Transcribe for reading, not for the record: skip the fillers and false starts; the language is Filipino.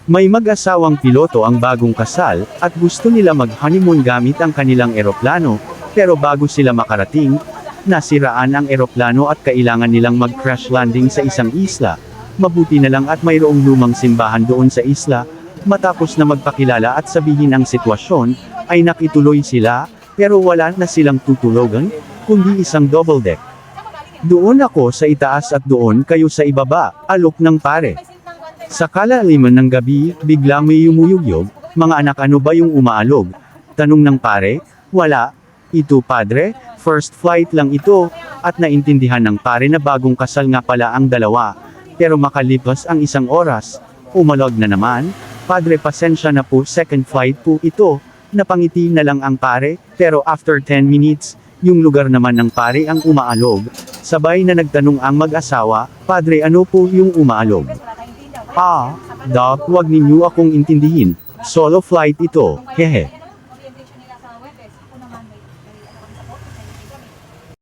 May mag-asawang piloto ang bagong kasal, at gusto nila mag-honeymoon gamit ang kanilang eroplano, pero bago sila makarating, nasiraan ang eroplano at kailangan nilang mag-crash landing sa isang isla. Mabuti na lang at mayroong lumang simbahan doon sa isla. Matapos na magpakilala at sabihin ang sitwasyon, ay nakituloy sila, pero wala na silang tutulogan, kundi isang double deck. Doon ako sa itaas at doon kayo sa ibaba, alok ng pare. Sa kalaliman ng gabi, bigla may yumuyugyog, mga anak ano ba yung umaalog? Tanong ng pare, wala. Ito padre, first flight lang ito, at naintindihan ng pare na bagong kasal nga pala ang dalawa. Pero makalipas ang isang oras, umalog na naman, padre pasensya na po second flight po ito, napangiti na lang ang pare, pero after 10 minutes, yung lugar naman ng pare ang umaalog. Sabay na nagtanong ang mag-asawa, padre ano po yung umaalog? Doc, wag ninyo akong intindihin. Solo flight ito, hehe.